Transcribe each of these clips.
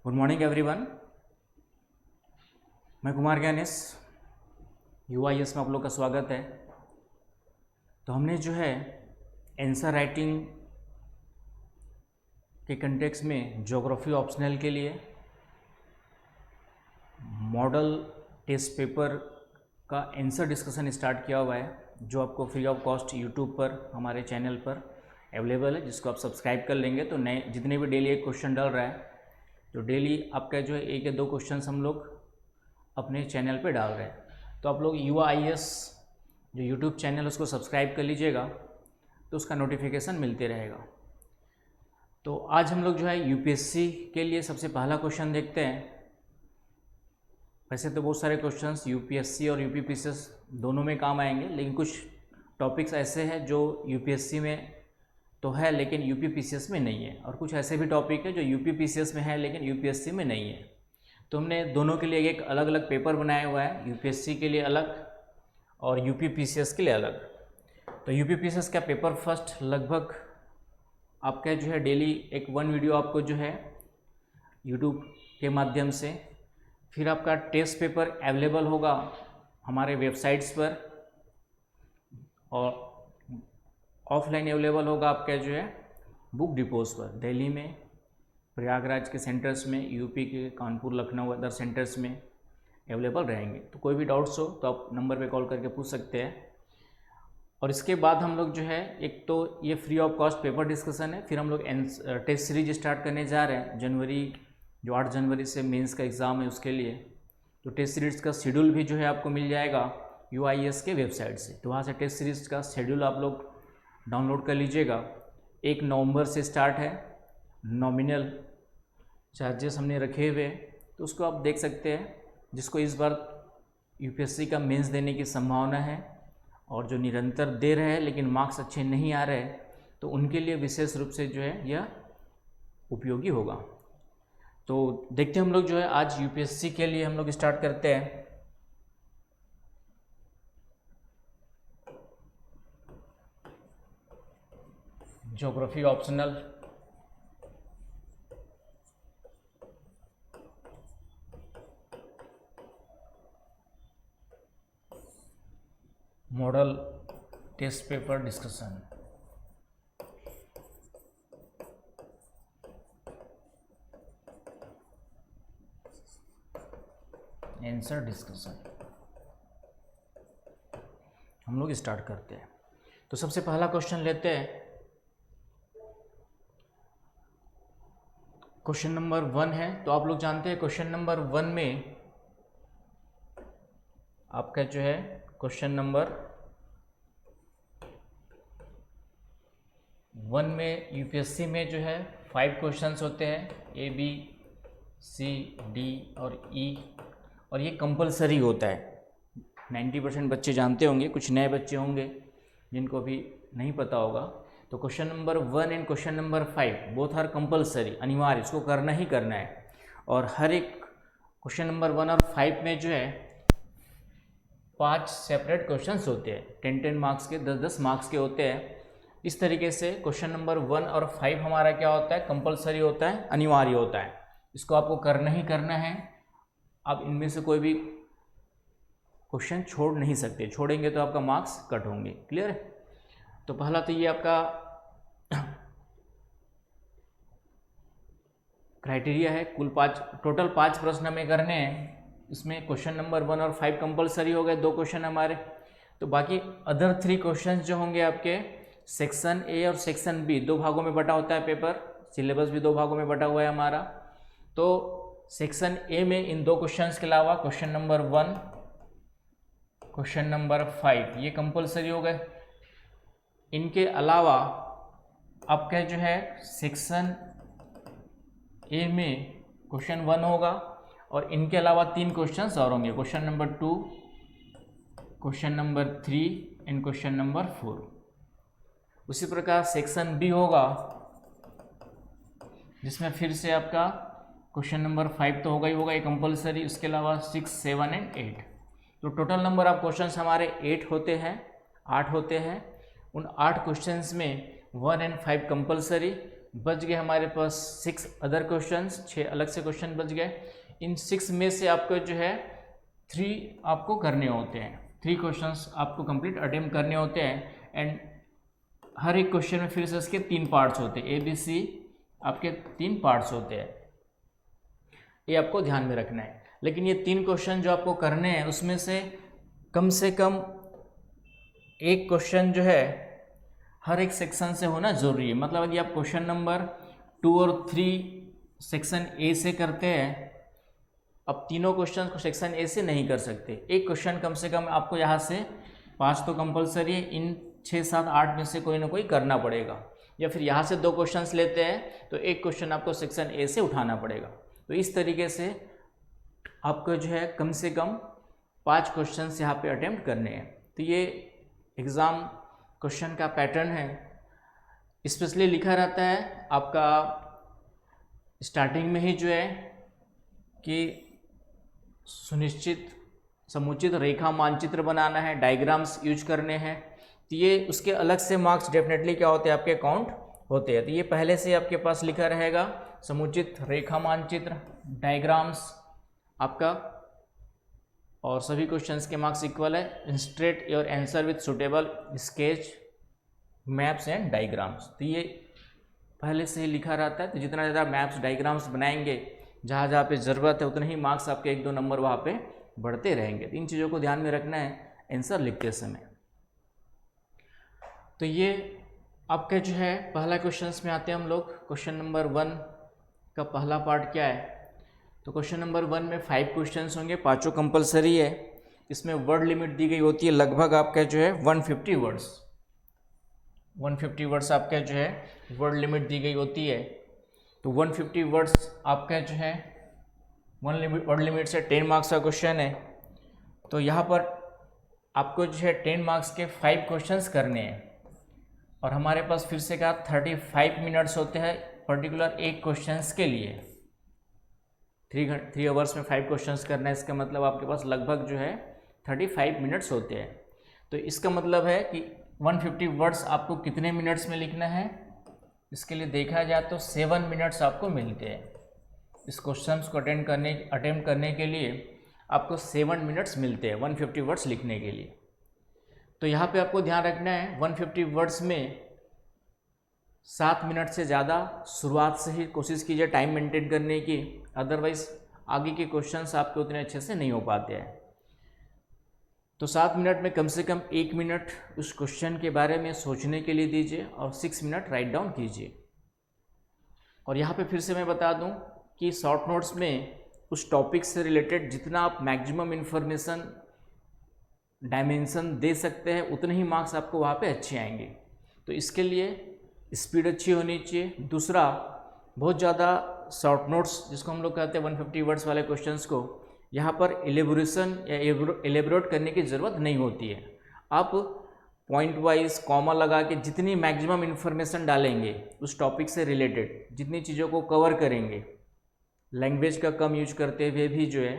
Good morning everyone. मैं Kumar Gyanesh, UIS में आप लोग का स्वागत है। तो हमने जो है आंसर राइटिंग के कंटेक्स्ट में ज्योग्राफी ऑप्शनल के लिए मॉडल टेस्ट पेपर का आंसर डिस्कशन स्टार्ट किया हुआ है, जो आपको फ्री ऑफ कॉस्ट यूट्यूब पर हमारे चैनल पर अवेलेबल है, जिसको आप सब्सक्राइब कर लेंगे तो नए जितने भी डेली एक क्वेश्चन डल रहा है, तो डेली आपका जो है एक या दो क्वेश्चन हम लोग अपने चैनल पे डाल रहे हैं। तो आप लोग UIS जो यूट्यूब चैनल उसको सब्सक्राइब कर लीजिएगा, तो उसका नोटिफिकेशन मिलते रहेगा। तो आज हम लोग जो है UPSC के लिए सबसे पहला क्वेश्चन देखते हैं। वैसे तो बहुत सारे क्वेश्चंस UPSC और UPPCS दोनों में काम आएंगे, लेकिन कुछ टॉपिक्स ऐसे हैं जो UPSC में तो है लेकिन UPPCS में नहीं है, और कुछ ऐसे भी टॉपिक है जो UPPCS में है लेकिन UPSC में नहीं है। तो हमने दोनों के लिए एक अलग अलग पेपर बनाया हुआ है, UPSC के लिए अलग और UPPCS के लिए अलग। तो UPPCS का पेपर फर्स्ट लगभग आपका जो है डेली एक वीडियो आपको जो है YouTube के माध्यम से, फिर आपका टेस्ट पेपर अवेलेबल होगा हमारे वेबसाइट्स पर, और ऑफलाइन अवेलेबल होगा आपका जो है बुक डिपोज पर, दिल्ली में प्रयागराज के सेंटर्स में, यूपी के कानपुर, लखनऊ, अदर सेंटर्स में अवेलेबल रहेंगे। तो कोई भी डाउट्स हो तो आप नंबर पे कॉल करके पूछ सकते हैं। और इसके बाद हम लोग जो है एक तो ये free of cost paper discussion है, फिर हम लोग टेस्ट सीरीज स्टार्ट करने जा रहे हैं जनवरी, जो 8 जनवरी से मेंस का एग्ज़ाम है उसके लिए। तो टेस्ट सीरीज का शेड्यूल भी जो है आपको मिल जाएगा UIS के वेबसाइट से, तो वहाँ से टेस्ट सीरीज का शेड्यूल आप लोग डाउनलोड कर लीजिएगा। 1 नवंबर से स्टार्ट है, नॉमिनल चार्जेस हमने रखे हुए, तो उसको आप देख सकते हैं। जिसको इस बार UPSC का मेंस देने की संभावना है और जो निरंतर दे रहे हैं लेकिन मार्क्स अच्छे नहीं आ रहे, तो उनके लिए विशेष रूप से जो है यह उपयोगी होगा। तो देखते हैं हम लोग जो है आज UPSC के लिए हम लोग स्टार्ट करते हैं। Geography optional model test paper discussion. Answer discussion हम लोग स्टार्ट करते हैं। तो सबसे पहला क्वेश्चन लेते हैं। क्वेश्चन नंबर 1 है। तो आप लोग जानते हैं क्वेश्चन नंबर 1 में आपका जो है क्वेश्चन नंबर 1 में UPSC में जो है 5 क्वेश्चंस होते हैं, A, B, C, D और E, और ये कंपलसरी होता है। 90% बच्चे जानते होंगे, कुछ नए बच्चे होंगे जिनको अभी नहीं पता होगा। तो question number 1 and question number 5 both are compulsory, अनिवार्य, इसको करना ही करना है। और हर एक क्वेश्चन नंबर 1 और 5 में जो है 5 सेपरेट क्वेश्चंस होते हैं, 10-10 मार्क्स के, 10-10 मार्क्स के होते हैं। इस तरीके से क्वेश्चन नंबर 1 और 5 हमारा क्या होता है, कंपलसरी होता है, अनिवार्य होता है, इसको आपको करना ही करना है। आप इनमें से कोई भी क्वेश्चन छोड़ नहीं सकते, छोड़ेंगे तो आपका मार्क्स कट होंगे। क्लियर है? तो पहला तो ये आपका क्राइटेरिया है। कुल 5 टोटल 5 प्रश्न हमें करने हैं। इसमें क्वेश्चन नंबर 1 और 5 कंपलसरी हो गए, 2 क्वेश्चन हमारे। तो बाकी अदर 3 क्वेश्चन जो होंगे आपके सेक्शन A और सेक्शन B, 2 भागों में बटा होता है पेपर, सिलेबस भी 2 भागों में बटा हुआ है हमारा। तो सेक्शन A में इन 2 क्वेश्चंस के अलावा क्वेश्चन नंबर 1, क्वेश्चन नंबर 5 ये कंपलसरी हो गए। इनके अलावा आपका जो है सेक्शन A में क्वेश्चन 1 होगा, और इनके अलावा 3 क्वेश्चंस और होंगे, question number 2, question number 3 and question number 4। उसी प्रकार सेक्शन B होगा, जिसमें फिर से आपका क्वेश्चन नंबर 5 तो होगा ही होगा, ये कंपलसरी, उसके अलावा 6, 7 एंड 8। तो टोटल नंबर ऑफ क्वेश्चंस हमारे 8 होते हैं, 8 होते हैं। उन 8 क्वेश्चंस में 1 एंड 5 कंपलसरी, बच गए हमारे पास 6 अदर क्वेश्चंस, 6 अलग से क्वेश्चन बच गए। इन 6 में से आपको जो है 3 आपको करने होते हैं, 3 क्वेश्चंस आपको कंप्लीट अटेम्प्ट करने होते हैं। एंड हर एक क्वेश्चन में फिर से इसके 3 पार्ट्स होते हैं, ABC आपके 3 पार्ट्स होते हैं, ये आपको ध्यान में रखना है। लेकिन ये 3 क्वेश्चन जो आपको करने हैं उसमें से कम एक क्वेश्चन जो है हर एक सेक्शन से होना जरूरी है। मतलब यदि आप क्वेश्चन नंबर 2 और 3 सेक्शन ए से करते हैं, अब तीनों क्वेश्चन को सेक्शन ए से नहीं कर सकते, एक क्वेश्चन कम से कम आपको यहाँ से 5 तो कंपलसरी है, इन 6, 7, 8 में से कोई ना कोई करना पड़ेगा। या फिर यहाँ से 2 क्वेश्चंस लेते हैं तो एक क्वेश्चन आपको सेक्शन ए से उठाना पड़ेगा। तो इस तरीके से आपको जो है कम से कम 5 क्वेश्चंस यहाँ पे अटेम्प्ट करने हैं। तो ये एग्ज़ाम क्वेश्चन का पैटर्न है, स्पेशली लिखा रहता है आपका स्टार्टिंग में ही जो है कि सुनिश्चित समुचित रेखा मानचित्र बनाना है, डायग्राम्स यूज करने हैं। तो ये उसके अलग से मार्क्स डेफिनेटली क्या होते हैं, आपके काउंट होते हैं। तो ये पहले से आपके पास लिखा रहेगा, समुचित रेखा मानचित्र, डायग्राम्स आपका, और सभी क्वेश्चंस के मार्क्स इक्वल है। Illustrate your answer with suitable sketch, maps and diagrams. तो ये पहले से ही लिखा रहता है। तो जितना ज़्यादा मैप्स डायग्राम्स बनाएंगे, जहाँ जहाँ पे ज़रूरत है, उतने ही मार्क्स आपके 1-2 नंबर वहाँ पे बढ़ते रहेंगे। तो इन चीज़ों को ध्यान में रखना है आंसर लिखते समय। तो ये आपका जो है पहला क्वेश्चंस में आते हैं हम लोग। क्वेश्चन नंबर 1 का पहला पार्ट क्या है, तो क्वेश्चन नंबर 1 में 5 क्वेश्चंस होंगे, 5 कंपलसरी है। इसमें वर्ड लिमिट दी गई होती है लगभग आपका जो है 150 वर्ड्स, 150 वर्ड्स आपका जो है वर्ड लिमिट दी गई होती है। तो 150 वर्ड्स आपका जो है वर्ड लिमिट से 10 मार्क्स का क्वेश्चन है। तो यहाँ पर आपको जो है 10 मार्क्स के 5 क्वेश्चंस करने हैं, और हमारे पास फिर से कहा 35 मिनट्स होते हैं पर्टिकुलर एक क्वेश्चंस के लिए। 3 आवर्स में 5 क्वेश्चंस करना है, इसका मतलब आपके पास लगभग जो है 35 मिनट्स होते हैं। तो इसका मतलब है कि 150 वर्ड्स आपको कितने मिनट्स में लिखना है, इसके लिए देखा जाए तो 7 मिनट्स आपको मिलते हैं। इस क्वेश्चंस को अटेम्प्ट करने के लिए आपको 7 मिनट्स मिलते हैं 150 वर्ड्स लिखने के लिए। तो यहाँ पे आपको ध्यान रखना है 150 वर्ड्स में 7 मिनट से ज़्यादा शुरुआत से ही कोशिश कीजिए टाइम मेंटेन करने की, अदरवाइज आगे के क्वेश्चंस आपके उतने अच्छे से नहीं हो पाते हैं। तो 7 मिनट में कम से कम 1 मिनट उस क्वेश्चन के बारे में सोचने के लिए दीजिए और 6 मिनट राइट डाउन कीजिए। और यहाँ पे फिर से मैं बता दूँ कि शॉर्ट नोट्स में उस टॉपिक से रिलेटेड जितना आप मैक्सिमम इन्फॉर्मेशन डायमेंशन दे सकते हैं, उतने ही मार्क्स आपको वहाँ पे अच्छे आएंगे। तो इसके लिए स्पीड अच्छी होनी चाहिए। दूसरा, बहुत ज़्यादा शॉर्ट नोट्स जिसको हम लोग कहते हैं 150 वर्ड्स वाले क्वेश्चंस को, यहाँ पर एलेबोरेशन या एलेबोरेट करने की ज़रूरत नहीं होती है। आप पॉइंट वाइज कॉमा लगा के जितनी मैक्सिमम इन्फॉर्मेशन डालेंगे उस टॉपिक से रिलेटेड, जितनी चीज़ों को कवर करेंगे, लैंग्वेज का कम यूज करते हुए भी जो है,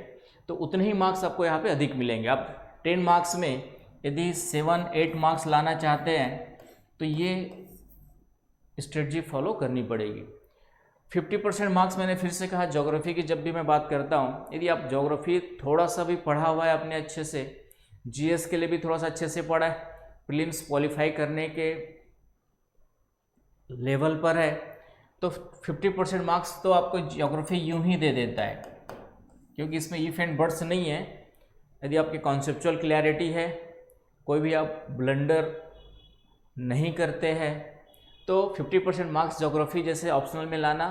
तो उतने ही मार्क्स आपको यहाँ पे अधिक मिलेंगे। आप 10 मार्क्स में यदि 7-8 मार्क्स लाना चाहते हैं तो ये स्ट्रेटजी फॉलो करनी पड़ेगी। 50% मार्क्स मैंने फिर से कहा ज्योग्राफी की जब भी मैं बात करता हूँ, यदि आप ज्योग्राफी थोड़ा सा भी पढ़ा हुआ है अपने अच्छे से, जीएस के लिए भी थोड़ा सा अच्छे से पढ़ा है, प्रीलिम्स क्वालिफाई करने के लेवल पर है, तो 50% मार्क्स तो आपको ज्योग्राफी यूं ही दे देता है, क्योंकि इसमें इफ एंड बट्स नहीं है। यदि आपकी कॉन्सेप्चुअल क्लैरिटी है, कोई भी आप ब्लंडर नहीं करते हैं, तो 50% मार्क्स ज्योग्राफी जैसे ऑप्शनल में लाना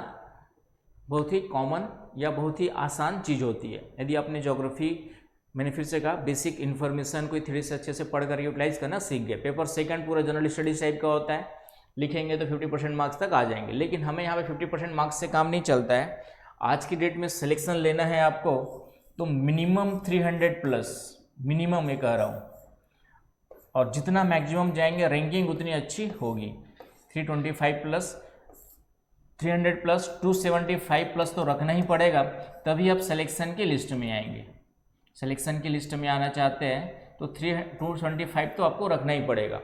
बहुत ही कॉमन या बहुत ही आसान चीज़ होती है। यदि आपने ज्योग्राफी, मैंने फिर से कहा, बेसिक इन्फॉर्मेशन कोई थ्योरी से अच्छे से पढ़कर यूटिलाइज करना सीख गए। पेपर सेकंड पूरा जनरल स्टडीज टाइप का होता है, लिखेंगे तो 50% मार्क्स तक आ जाएंगे। लेकिन हमें यहाँ पे 50% मार्क्स से काम नहीं चलता है। आज की डेट में सिलेक्शन लेना है आपको तो मिनिमम 300 प्लस, मिनिमम मैं कह रहा हूँ, और जितना मैक्सिमम जाएंगे रैंकिंग उतनी अच्छी होगी। 325 प्लस, 300 प्लस, 275 प्लस तो रखना ही पड़ेगा, तभी आप सिलेक्शन की लिस्ट में आएंगे। सिलेक्शन की लिस्ट में आना चाहते हैं तो 225 तो आपको रखना ही पड़ेगा,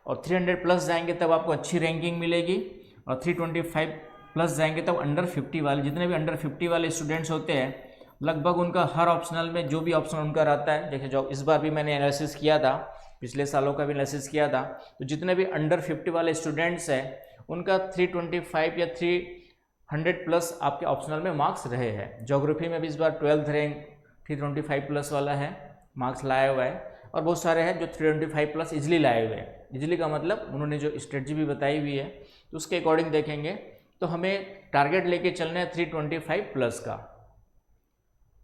और 300 प्लस जाएंगे तब आपको अच्छी रैंकिंग मिलेगी और 325 प्लस जाएंगे तब अंडर 50 वाले, जितने भी अंडर 50 वाले स्टूडेंट्स होते हैं लगभग उनका हर ऑप्शनल में जो भी ऑप्शन उनका रहता है, जैसे जो इस बार भी मैंने एनालिसिस किया था, पिछले सालों का भी एनालिसिस किया था, तो जितने भी अंडर 50 वाले स्टूडेंट्स हैं उनका 325 या 300 प्लस आपके ऑप्शनल में मार्क्स रहे हैं। ज्योग्राफी में भी इस बार 12th रैंक 325 प्लस वाला है, मार्क्स लाया हुआ है, और बहुत सारे हैं जो 325 प्लस इजली लाए हुए हैं। इजली का मतलब उन्होंने जो स्ट्रेटजी भी बताई हुई है तो उसके अकॉर्डिंग देखेंगे तो हमें टारगेट लेके चलना है 325 प्लस का।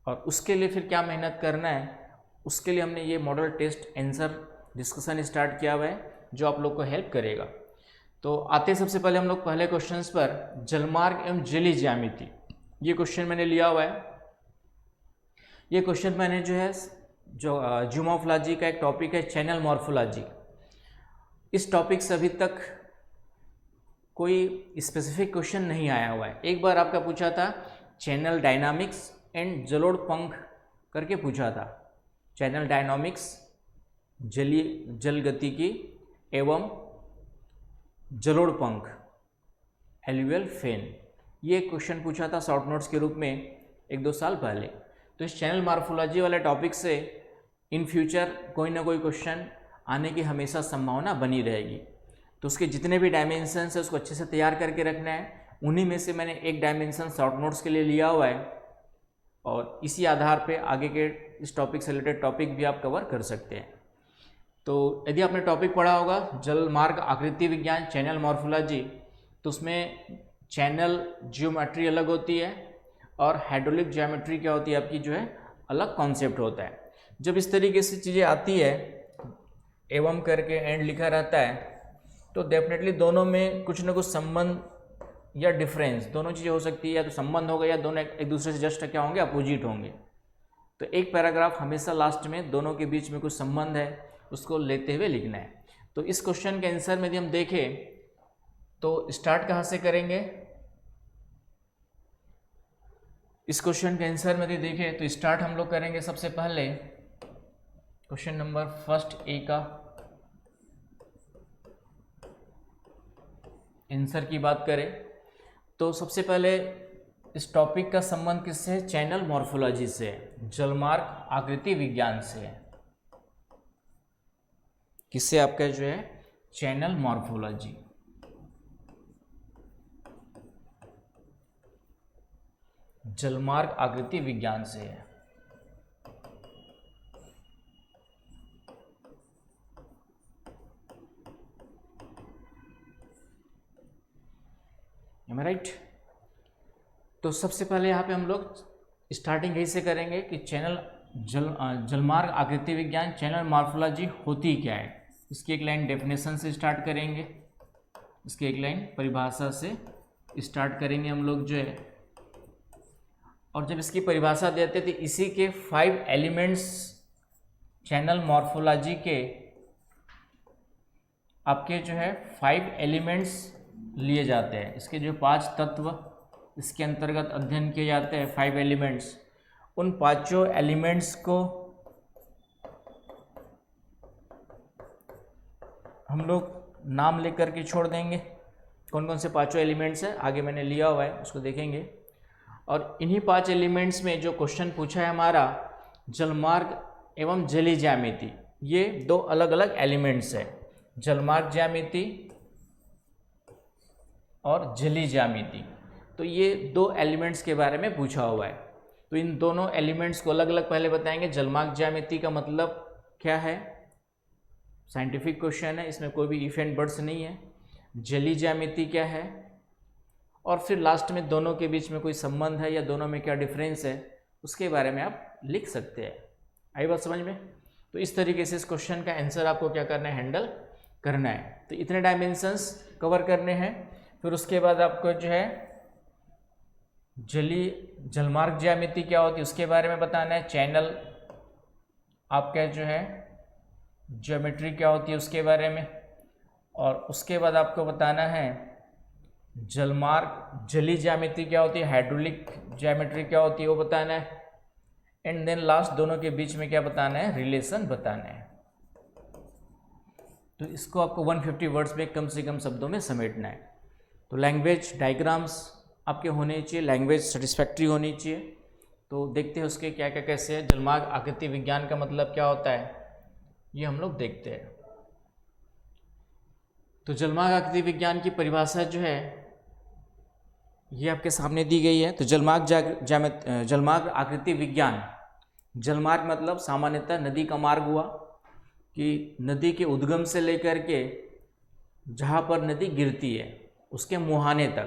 और उसके लिए फिर क्या मेहनत करना है, उसके लिए हमने ये model test answer discussion start किया हुआ है जो आप लोग को हेल्प करेगा। तो आते सबसे पहले हम लोग पहले क्वेश्चंस पर, जलमार्ग एवं जलीय ज्यामिति, ये क्वेश्चन मैंने लिया हुआ है। ये क्वेश्चन मैंने जो है जो ज्योमोर्फोलॉजी का एक टॉपिक है चैनल मॉर्फोलॉजी, इस टॉपिक से अभी तक कोई स्पेसिफिक क्वेश्चन नहीं आया हुआ है। एक बार आपका पूछा था चैनल डायनामिक्स एंड जलोढ़ पंख करके पूछा था, चैनल डायनामिक्स जल गतिकी एवं जलोढ़ पंख एल्यूवियल फेन, ये क्वेश्चन पूछा था शॉर्ट नोट्स के रूप में 1-2 साल पहले। तो इस चैनल मॉर्फोलॉजी वाले टॉपिक से इन फ्यूचर कोई ना कोई क्वेश्चन आने की हमेशा संभावना बनी रहेगी। तो उसके जितने भी डायमेंशंस है उसको अच्छे से तैयार करके रखना है। उन्हीं में से मैंने एक डायमेंशन शॉर्ट नोट्स के लिए लिया हुआ है और इसी आधार पे आगे के इस टॉपिक से रिलेटेड टॉपिक भी आप कवर कर सकते हैं। तो यदि आपने टॉपिक पढ़ा होगा जलमार्ग आकृति विज्ञान चैनल मॉर्फोलॉजी, तो उसमें चैनल जियोमेट्री अलग होती है और हाइड्रोलिक ज्योमेट्री क्या होती है आपकी जो है अलग कॉन्सेप्ट होता है। जब इस तरीके से चीज़ें आती है एवं करके एंड लिखा रहता है तो डेफिनेटली दोनों में कुछ ना कुछ संबंध या डिफरेंस, दोनों चीज़ें हो सकती है, या तो संबंध होगा या दोनों एक दूसरे से जस्ट क्या होंगे, अपोजिट होंगे। तो एक पैराग्राफ हमेशा लास्ट में दोनों के बीच में कुछ संबंध है उसको लेते हुए लिखना है। तो इस क्वेश्चन के आंसर में यदि हम देखें तो स्टार्ट कहाँ से करेंगे, इस क्वेश्चन के आंसर में यदि देखें तो स्टार्ट हम लोग करेंगे सबसे पहले क्वेश्चन नंबर फर्स्ट ए का आंसर की बात करें तो सबसे पहले इस टॉपिक का संबंध किससे है, चैनल मॉर्फोलॉजी से, जलमार्ग आकृति विज्ञान से। किससे आपका जो है चैनल मॉर्फोलॉजी, जलमार्ग आकृति विज्ञान से है। राइट। तो सबसे पहले यहाँ पे हम लोग स्टार्टिंग यही से करेंगे कि चैनल जलमार्ग आकृति विज्ञान चैनल मॉर्फोलॉजी होती क्या है। इसकी एक लाइन डेफिनेशन से स्टार्ट करेंगे, इसकी एक लाइन परिभाषा से स्टार्ट करेंगे हम लोग जो है। और जब इसकी परिभाषा देते थे इसी के 5 एलिमेंट्स चैनल मॉर्फोलॉजी के आपके जो है 5 एलिमेंट्स लिए जाते हैं। इसके जो 5 तत्व इसके अंतर्गत अध्ययन किए जाते हैं 5 एलिमेंट्स, उन 5 एलिमेंट्स को हम लोग नाम लेकर के छोड़ देंगे। कौन कौन से 5 एलिमेंट्स हैं आगे मैंने लिया हुआ है उसको देखेंगे। और इन्हीं 5 एलिमेंट्स में जो क्वेश्चन पूछा है हमारा जलमार्ग एवं जलीय ज्यामिति, ये 2 अलग अलग एलिमेंट्स है, जलमार्ग ज्यामिति और जलीय ज्यामिति। तो ये 2 एलिमेंट्स के बारे में पूछा हुआ है। तो इन दोनों एलिमेंट्स को अलग अलग पहले बताएंगे। जलमार्ग ज्यामिति का मतलब क्या है, साइंटिफिक क्वेश्चन है, इसमें कोई भी इफ एंड बट्स नहीं है। जलीय ज्यामिति क्या है, और फिर लास्ट में दोनों के बीच में कोई संबंध है या दोनों में क्या डिफरेंस है उसके बारे में आप लिख सकते हैं। आई बात समझ में। तो इस तरीके से इस क्वेश्चन का आंसर आपको क्या करना है, हैंडल करना है। तो इतने डायमेंशंस कवर करने हैं। फिर उसके बाद आपको जो है जलमार्ग ज्यामिति क्या होती है उसके बारे में बताना है। चैनल आपका जो है ज्योमेट्री क्या होती है उसके बारे में, और उसके बाद आपको बताना है जलमार्ग जलीय ज्यामिति क्या होती है, हाइड्रोलिक ज्योमेट्री क्या होती है वो बताना है। एंड देन लास्ट दोनों के बीच में क्या बताना है, रिलेशन बताना है। तो इसको आपको 150 वर्ड्स में कम से कम शब्दों में समेटना है। तो लैंग्वेज डायग्राम्स आपके होने चाहिए, लैंग्वेज सेटिस्फैक्ट्री होनी चाहिए। तो देखते हैं उसके क्या क्या कैसे है। जलमार्ग आकृति विज्ञान का मतलब क्या होता है, ये हम लोग देखते हैं। तो जलमार्ग आकृति विज्ञान की परिभाषा जो है ये आपके सामने दी गई है। तो जलमार्ग आकृति विज्ञान, जलमार्ग मतलब सामान्यतः नदी का मार्ग हुआ कि नदी के उद्गम से लेकर के जहाँ पर नदी गिरती है उसके मुहाने तक,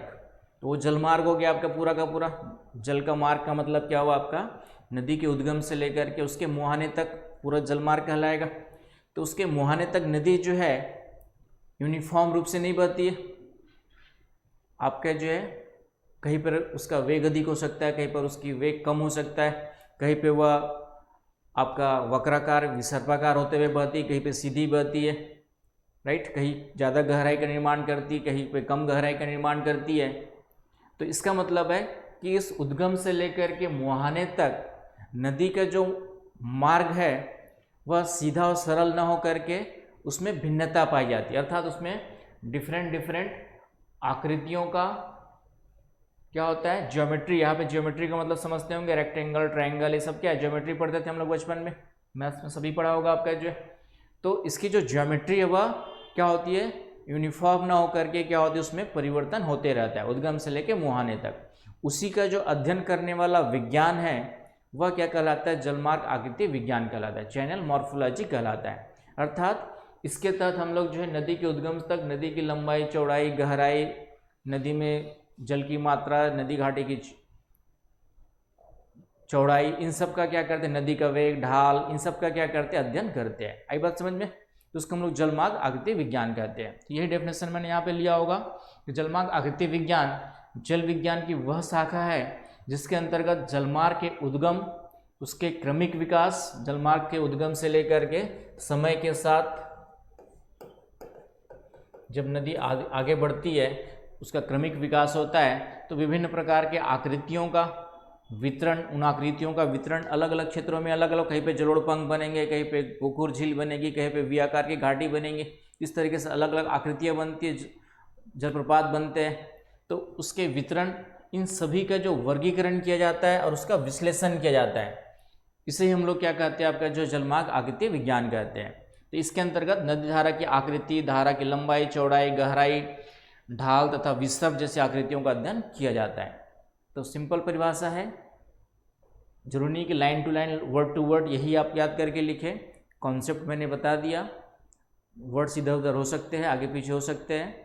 तो वो जलमार्ग हो गया आपका पूरा का पूरा। जल का मार्ग का मतलब क्या हुआ आपका, नदी के उद्गम से लेकर के उसके मुहाने तक पूरा जलमार्ग कहलाएगा। तो उसके मुहाने तक नदी जो है यूनिफॉर्म रूप से नहीं बहती है, आपका जो है कहीं पर उसका वेग अधिक हो सकता है, कहीं पर उसकी वेग कम हो सकता है, कहीं पे वह आपका वक्राकार विसर्पाकार होते हुए बहती है, कहीं पे सीधी बहती है, राइट। कहीं ज़्यादा गहराई का निर्माण करती है, कहीं पे कम गहराई का निर्माण करती है। तो इसका मतलब है कि इस उद्गम से लेकर के मुहाने तक नदी का जो मार्ग है वह सीधा और सरल न हो करके उसमें भिन्नता पाई जाती है, अर्थात उसमें डिफरेंट आकृतियों का क्या होता है, ज्योमेट्री। यहाँ पे ज्योमेट्री का मतलब समझते होंगे, रेक्टेंगल, ट्रायंगल, ये सब क्या है, ज्योमेट्री पढ़ते थे हम लोग बचपन में, मैथ्स में सभी पढ़ा होगा आपका जो है। तो इसकी जो ज्योमेट्री है वह क्या होती है, यूनिफॉर्म ना होकर के क्या होती है, उसमें परिवर्तन होते रहता है उद्गम से लेकर मुहाने तक। उसी का जो अध्ययन करने वाला विज्ञान है वह क्या कहलाता है, जलमार्ग आकृति विज्ञान कहलाता है, चैनल मॉर्फोलॉजी कहलाता है। अर्थात इसके तहत हम लोग जो है नदी के उद्गम तक नदी की लंबाई, चौड़ाई, गहराई, नदी में जल की मात्रा, नदी घाटी की चौड़ाई, इन सब का क्या करते हैं, नदी का वेग, ढाल, इन सब का क्या करते हैं, अध्ययन करते हैं। आई बात समझ में। तो उसको हम लोग जलमार्ग आकृति विज्ञान कहते हैं। तो यही डेफिनेशन मैंने यहाँ पे लिया होगा कि जलमार्ग आकृति विज्ञान जल विज्ञान की वह शाखा है जिसके अंतर्गत जलमार्ग के उद्गम, उसके क्रमिक विकास, जलमार्ग के उद्गम से लेकर के समय के साथ जब नदी आगे बढ़ती है उसका क्रमिक विकास होता है, तो विभिन्न प्रकार के आकृतियों का वितरण, उन आकृतियों का वितरण अलग अलग क्षेत्रों में अलग अलग, कहीं पे जलोढ़ बनेंगे, कहीं पे गोकुर झील बनेगी, कहीं पे वी आकार की घाटी बनेंगी, इस तरीके से अलग अलग आकृतियाँ बनती है, जलप्रपात बनते हैं। तो उसके वितरण, इन सभी का जो वर्गीकरण किया जाता है और उसका विश्लेषण किया जाता है, इसे हम लोग क्या कहते हैं, आपका जो जलमार्ग आकृति विज्ञान कहते हैं। तो इसके अंतर्गत नदी धारा की आकृति, धारा की लंबाई, चौड़ाई, गहराई, ढाल तथा विसर्प जैसी आकृतियों का अध्ययन किया जाता है। तो सिंपल परिभाषा है, जरूरी नहीं कि line to line, word to word यही आप याद करके लिखें। कॉन्सेप्ट मैंने बता दिया, वर्ड्स इधर उधर हो सकते हैं, आगे पीछे हो सकते हैं,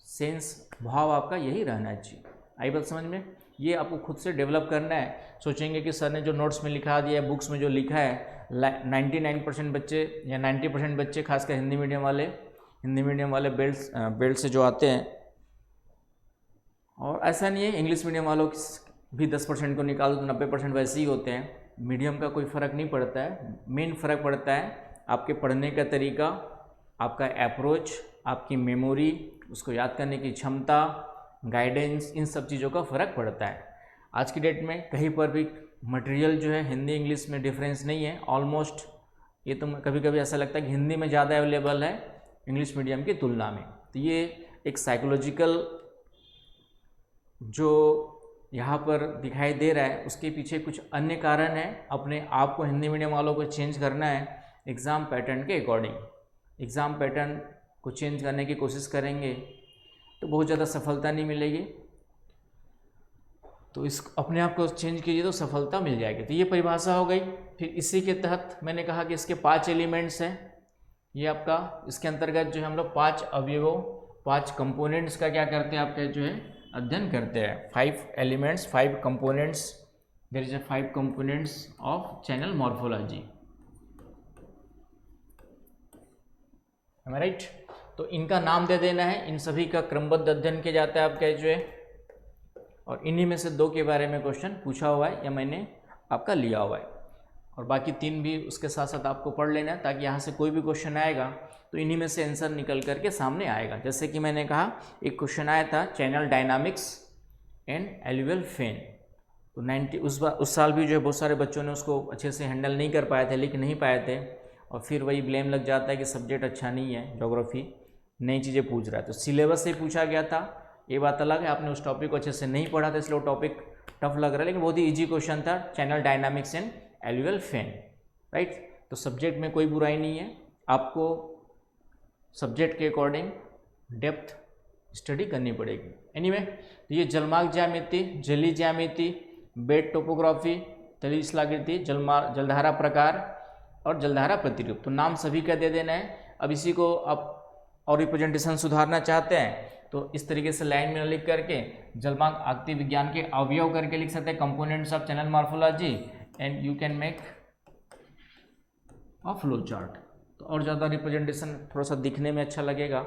सेंस भाव आपका यही रहना चाहिए। आई बात समझ में। ये आपको खुद से डेवलप करना है। सोचेंगे कि सर ने जो नोट्स में लिखा दिया है, बुक्स में जो लिखा है, 99% बच्चे या 90% बच्चे, खासकर हिंदी मीडियम वाले बेल्ट से जो आते हैं, और ऐसा नहीं है इंग्लिश मीडियम वालों भी 10% को निकाल दो तो 90% वैसे ही होते हैं। मीडियम का कोई फ़र्क नहीं पड़ता है, मेन फ़र्क पड़ता है आपके पढ़ने का तरीका, आपका अप्रोच, आपकी मेमोरी, उसको याद करने की क्षमता, गाइडेंस, इन सब चीज़ों का फ़र्क पड़ता है। आज की डेट में कहीं पर भी मटेरियल जो है हिंदी इंग्लिश में डिफरेंस नहीं है ऑलमोस्ट। ये तो कभी कभी ऐसा लगता है कि हिंदी में ज़्यादा अवेलेबल है इंग्लिश मीडियम की तुलना में। तो ये एक साइकोलॉजिकल जो यहाँ पर दिखाई दे रहा है, उसके पीछे कुछ अन्य कारण है। अपने आप को हिंदी मीडियम वालों को चेंज करना है एग्ज़ाम पैटर्न के अकॉर्डिंग। एग्ज़ाम पैटर्न को चेंज करने की कोशिश करेंगे तो बहुत ज़्यादा सफलता नहीं मिलेगी, तो इस अपने आप को चेंज कीजिए तो सफलता मिल जाएगी। तो ये परिभाषा हो गई। फिर इसी के तहत मैंने कहा कि इसके 5 एलिमेंट्स हैं। ये आपका इसके अंतर्गत जो है हम लोग 5 अवयवों, 5 कंपोनेंट्स का क्या करते हैं, आपके जो है अध्ययन करते हैं। 5 elements, 5 components, there is 5 components of channel morphology. Am I right? तो इनका नाम दे देना है, इन सभी का क्रमबद्ध अध्ययन किया जाता है आपका जो है, और इन्हीं में से 2 के बारे में क्वेश्चन पूछा हुआ है या मैंने आपका लिया हुआ है, और बाकी 3 भी उसके साथ साथ आपको पढ़ लेना है ताकि यहाँ से कोई भी क्वेश्चन आएगा तो इन्हीं में से आंसर निकल करके सामने आएगा। जैसे कि मैंने कहा एक क्वेश्चन आया था चैनल डायनामिक्स एंड एल्यूवियल फेन, तो उस साल भी जो है बहुत सारे बच्चों ने उसको अच्छे से हैंडल नहीं कर पाए थे, लिख नहीं पाए थे, और फिर वही ब्लेम लग जाता है कि सब्जेक्ट अच्छा नहीं है, ज्योग्राफी नई चीज़ें पूछ रहा है। तो सिलेबस से पूछा गया था, ये बात अलग है, आपने उस टॉपिक को अच्छे से नहीं पढ़ा था इसलिए वो टॉपिक टफ लग रहा है, लेकिन बहुत ही ईजी क्वेश्चन था, channel dynamics and alluvial fan, right. तो सब्जेक्ट में कोई बुराई नहीं है, आपको सब्जेक्ट के अकॉर्डिंग डेप्थ स्टडी करनी पड़ेगी। एनीवे, तो ये जलमार्ग ज्यामिति, जलीय ज्यामिति, बेड टोपोग्राफी, तलीय स्थलाकृति, जलधारा प्रकार और जलधारा प्रतिरूप, तो नाम सभी का दे देना है। अब इसी को आप और रिप्रेजेंटेशन सुधारना चाहते हैं तो इस तरीके से लाइन में लिख करके जलमार्ग आकृति विज्ञान के अवयव करके लिख सकते हैं, components of channel morphology, and you can make a flow chart. तो और ज़्यादा रिप्रेजेंटेशन थोड़ा सा दिखने में अच्छा लगेगा।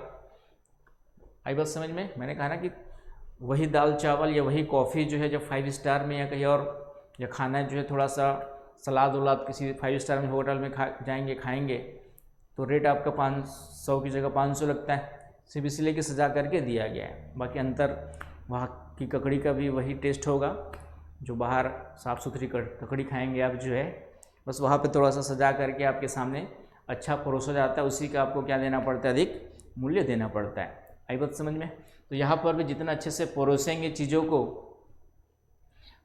आई बात समझ में? मैंने कहा ना कि वही दाल चावल या वही कॉफ़ी जो है जब 5 स्टार में या कहीं और, या खाना जो है थोड़ा सा सलाद वलाद किसी 5 स्टार में होटल में जाएंगे खाएंगे तो रेट आपका 500 की जगह 500 लगता है, सिर्फ इसलिए कि सजा करके दिया गया है। बाकी अंतर वहाँ की ककड़ी का भी वही टेस्ट होगा जो बाहर साफ़ सुथरी ककड़ी खाएंगे आप जो है, बस वहाँ पे थोड़ा सा सजा करके आपके सामने अच्छा परोसा जाता है, उसी का आपको क्या देना पड़ता है, अधिक मूल्य देना पड़ता है। आई बात समझ में? तो यहाँ पर भी जितना अच्छे से परोसेंगे चीज़ों को,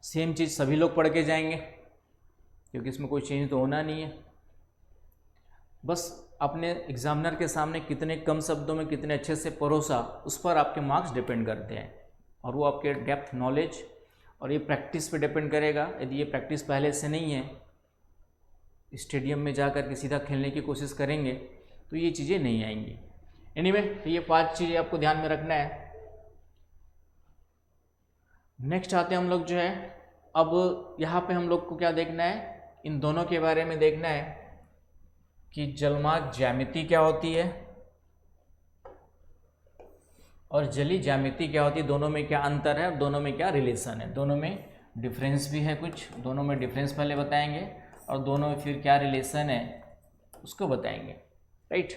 सेम चीज़ सभी लोग पढ़ के जाएंगे क्योंकि इसमें कोई चेंज तो होना नहीं है। बस अपने एग्जामिनर के सामने कितने कम शब्दों में कितने अच्छे से परोसा, उस पर आपके मार्क्स डिपेंड करते हैं, और वो आपके डेप्थ नॉलेज और ये प्रैक्टिस पे डिपेंड करेगा। यदि ये प्रैक्टिस पहले से नहीं है, स्टेडियम में जाकर के सीधा खेलने की कोशिश करेंगे तो ये चीज़ें नहीं आएंगी। एनीवे, तो ये 5 चीज़ें आपको ध्यान में रखना है। नेक्स्ट आते हैं हम लोग जो है, अब यहाँ पे हम लोग को क्या देखना है, इन दोनों के बारे में देखना है कि जलमार्ग ज्यामिति क्या होती है और जलीय ज्यामिति क्या होती है, दोनों में क्या अंतर है और दोनों में क्या रिलेशन है, दोनों में डिफरेंस भी है कुछ, दोनों में डिफरेंस पहले बताएंगे और दोनों में फिर क्या रिलेशन है उसको बताएंगे, राइट।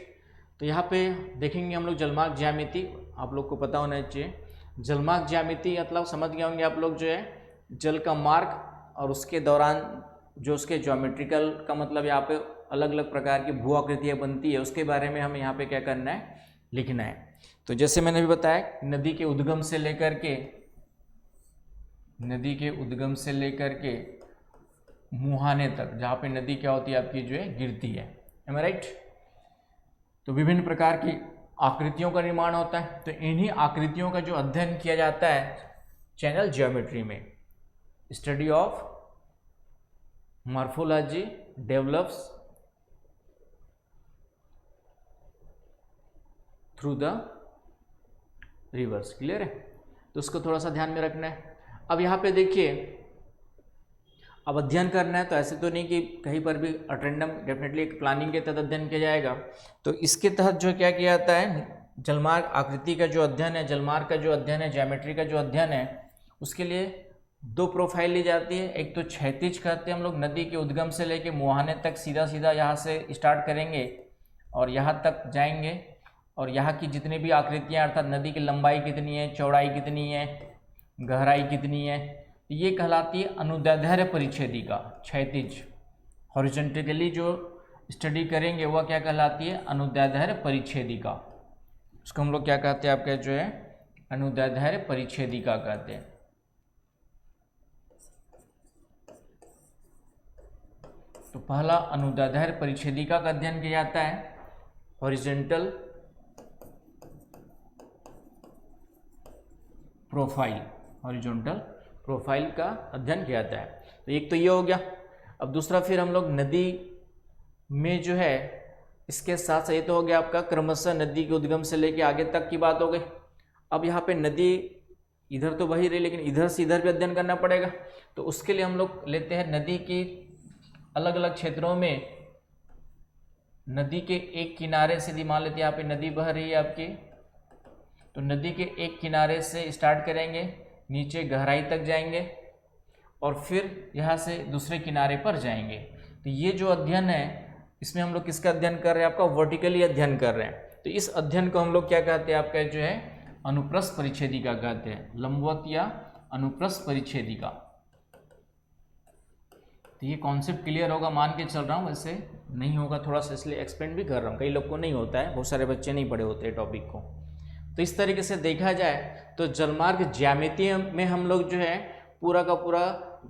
तो यहाँ पे देखेंगे हम लोग जलमार्ग ज्यामिति, आप लोग को पता होना चाहिए। जलमार्ग ज्यामिति मतलब समझ गए होंगे आप लोग जो है, जल का मार्ग और उसके दौरान जो उसके ज्योमेट्रिकल का मतलब यहाँ पे अलग अलग प्रकार की भू आकृतियाँ बनती है, उसके बारे में हमें यहाँ पे क्या करना है, लिखना है। तो जैसे मैंने भी बताया, नदी के उद्गम से लेकर के मुहाने तक, जहाँ पे नदी क्या होती है आपकी जो है गिरती है, एम आई राइट। तो विभिन्न प्रकार की आकृतियों का निर्माण होता है, तो इन्हीं आकृतियों का जो अध्ययन किया जाता है चैनल ज्योमेट्री में, study of morphology develops through the reverse. Clear है? तो उसको थोड़ा सा ध्यान में रखना है। अब यहाँ पे देखिए, अब अध्ययन करना है तो ऐसे तो नहीं कि कहीं पर भी अटेंडम, डेफिनेटली एक प्लानिंग के तहत अध्ययन किया जाएगा। तो इसके तहत जो क्या किया जाता है, जलमार्ग आकृति का जो अध्ययन है, जलमार्ग का जो अध्ययन है, ज्योमेट्री का जो अध्ययन है, उसके लिए 2 प्रोफाइल ली जाती है। एक तो क्षैतिज कहते हैं हम लोग, नदी के उद्गम से लेके मुहाने तक सीधा सीधा यहाँ से स्टार्ट करेंगे और यहाँ तक जाएंगे, और यहाँ की जितनी भी आकृतियाँ अर्थात नदी की लंबाई कितनी है, चौड़ाई कितनी है, गहराई कितनी है, ये कहलाती है अनुदैर्ध्य परिच्छेदिका। क्षैतिज हॉरिजॉन्टली जो स्टडी करेंगे वह क्या कहलाती है, अनुदैर्ध्य परिच्छेदिका। उसको हम लोग क्या कहते हैं, आपका जो है अनुदैर्ध्य परिच्छेदिका कहते हैं। तो पहला अनुदैर्ध्य परिच्छेदिका का अध्ययन किया जाता है, हॉरिजॉन्टल प्रोफाइल का अध्ययन किया जाता है। तो एक तो ये हो गया। अब दूसरा फिर हम लोग नदी में जो है, इसके साथ साथ ये तो हो गया आपका क्रमशः नदी के उद्गम से लेके आगे तक की बात हो गई। अब यहाँ पे नदी इधर तो वही रही, लेकिन इधर से इधर भी अध्ययन करना पड़ेगा। तो उसके लिए हम लोग लेते हैं नदी की अलग अलग क्षेत्रों में, नदी के एक किनारे से, मान लेते हैं यहाँ पे नदी बह रही है आपकी, तो नदी के एक किनारे से स्टार्ट करेंगे, नीचे गहराई तक जाएंगे और फिर यहाँ से दूसरे किनारे पर जाएंगे। तो ये जो अध्ययन है, इसमें हम लोग किसका अध्ययन कर रहे हैं, आपका वर्टिकली अध्ययन कर रहे हैं। तो इस अध्ययन को हम लोग क्या कहते हैं, आपका जो है अनुप्रस्थ परिच्छेदिका कहते हैं, लंबवत या अनुप्रस्थ परिच्छेदिका। तो ये कॉन्सेप्ट क्लियर होगा, मान के चल रहा हूँ, वैसे नहीं होगा थोड़ा सा, इसलिए एक्सप्लेन भी कर रहा हूँ। कई लोग को नहीं होता है, बहुत सारे बच्चे नहीं पढ़े होते टॉपिक को। तो इस तरीके से देखा जाए तो जलमार्ग ज्यामिति में हम लोग जो है पूरा का पूरा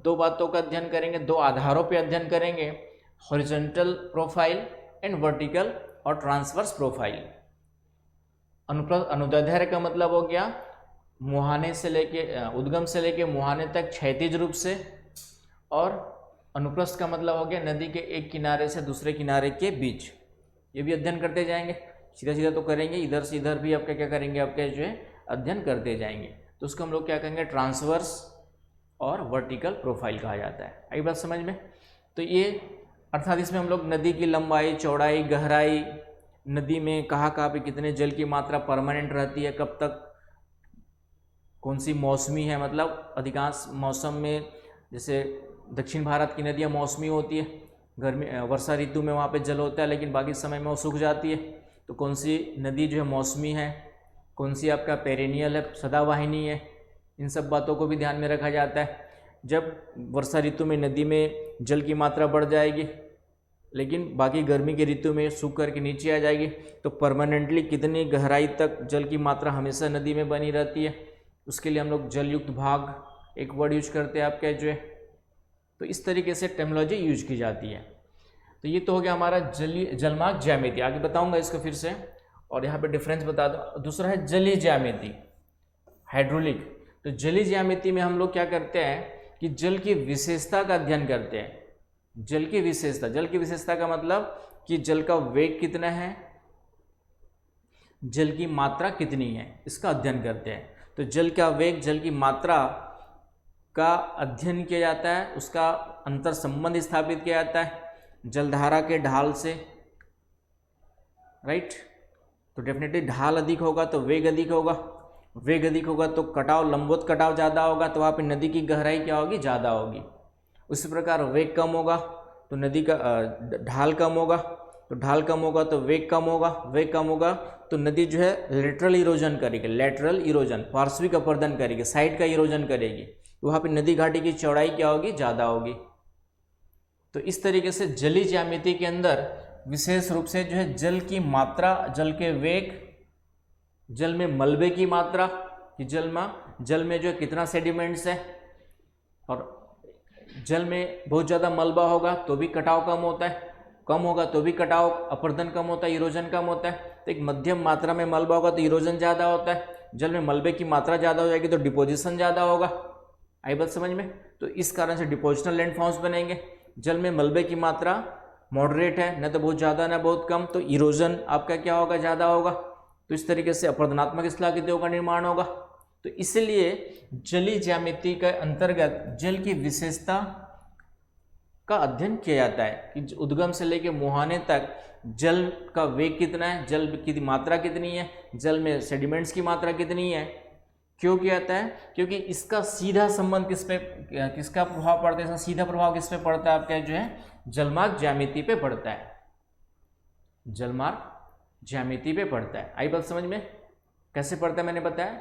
दो बातों का अध्ययन करेंगे, दो आधारों पे अध्ययन करेंगे, हॉरिजॉन्टल प्रोफाइल एंड वर्टिकल और ट्रांसवर्स प्रोफाइल। अनुदैर्ध्य का मतलब हो गया मुहाने से लेके उद्गम से लेके मुहाने तक क्षैतिज रूप से, और अनुप्रस्थ का मतलब हो गया नदी के एक किनारे से दूसरे किनारे के बीच। ये भी अध्ययन करते जाएंगे, सीधा सीधा तो करेंगे, इधर से इधर भी आपका क्या करेंगे, आपके जो है अध्ययन करते जाएंगे। तो उसको हम लोग क्या कहेंगे, ट्रांसवर्स और वर्टिकल प्रोफाइल कहा जाता है। आई बात समझ में। तो ये अर्थात इसमें हम लोग नदी की लंबाई, चौड़ाई, गहराई, नदी में कहाँ कहाँ पे कितने जल की मात्रा परमानेंट रहती है, कब तक, कौन सी मौसमी है, मतलब अधिकांश मौसम में, जैसे दक्षिण भारत की नदियाँ मौसमी होती है, गर्मी वर्षा ऋतु में वहाँ पे जल होता है लेकिन बाकी समय में वो सूख जाती है। तो कौन सी नदी जो है मौसमी है, कौन सी आपका पेरेनियल है, सदावाहिनी है, इन सब बातों को भी ध्यान में रखा जाता है। जब वर्षा ऋतु में नदी में जल की मात्रा बढ़ जाएगी लेकिन बाकी गर्मी के ऋतु में सूख करके नीचे आ जाएगी, तो परमानेंटली कितनी गहराई तक जल की मात्रा हमेशा नदी में बनी रहती है, उसके लिए हम लोग जलयुक्त भाग एक वर्ड यूज करते हैं आपके जो है। तो इस तरीके से टेक्नोलॉजी यूज की जाती है। तो ये तो हो गया हमारा जलमार्ग ज्यामिति। आगे बताऊंगा इसको फिर से, और यहाँ पे डिफरेंस बता दो। दूसरा है जलीय ज्यामिति, हाइड्रोलिक। तो जलीय ज्यामिति में हम लोग क्या करते हैं कि जल की विशेषता का अध्ययन करते हैं। जल की विशेषता, जल की विशेषता का मतलब कि जल का वेग कितना है, जल की मात्रा कितनी है, इसका अध्ययन करते हैं। तो जल का वेग, जल की मात्रा का अध्ययन किया जाता है, उसका अंतर संबंध स्थापित किया जाता है जलधारा के ढाल से, राइट। तो डेफिनेटली ढाल अधिक होगा तो वेग अधिक होगा, वेग अधिक होगा तो कटाव, लंबवत कटाव ज़्यादा होगा, तो वहाँ पे नदी की गहराई क्या होगी, ज़्यादा होगी। उसी प्रकार वेग कम होगा तो नदी का ढाल कम होगा, तो ढाल कम होगा तो वेग कम होगा, वेग कम होगा तो नदी जो है लेटरल इरोजन करेगी, लेटरल इरोजन, पार्श्विक अपरदन करेगी, साइड का इरोजन करेगी, तो वहाँ पे नदी घाटी की चौड़ाई क्या होगी, ज़्यादा होगी। तो इस तरीके से जलीय ज्यामिति के अंदर विशेष रूप से जो है जल की मात्रा, जल के वेग, जल में मलबे की मात्रा कि जल में जो कितना सेडिमेंट्स है, और जल में बहुत ज़्यादा मलबा होगा तो भी कटाव कम होता है, कम होगा तो भी कटाव, अपरदन कम होता है, इरोजन कम होता है। तो एक मध्यम मात्रा में मलबा होगा तो इरोजन ज़्यादा होता है, जल में मलबे की मात्रा ज़्यादा हो जाएगी तो डिपोजिशन ज़्यादा होगा। आई बात समझ में। तो इस कारण से डिपोजिशनल लैंडफॉर्म्स बनेंगे। जल में मलबे की मात्रा मॉडरेट है, न तो बहुत ज़्यादा न बहुत कम, तो इरोजन आपका क्या होगा, ज़्यादा होगा। तो इस तरीके से अपरदनात्मक स्थलाकृतियों का निर्माण होगा। तो इसलिए जलीय ज्यामिति के अंतर्गत जल की विशेषता का अध्ययन किया जाता है कि उद्गम से लेकर मुहाने तक जल का वेग कितना है, जल की मात्रा कितनी है, जल में सेडिमेंट्स की मात्रा कितनी है। क्यों किया जाता है, क्योंकि इसका सीधा संबंध किसका प्रभाव पड़ता है, इसका सीधा प्रभाव किस पे पड़ता है, आपका जो है जलमार्ग ज्यामिति पे पड़ता है, जलमार्ग ज्यामिति पे पड़ता है। आई बात समझ में, कैसे पड़ता है मैंने बताया।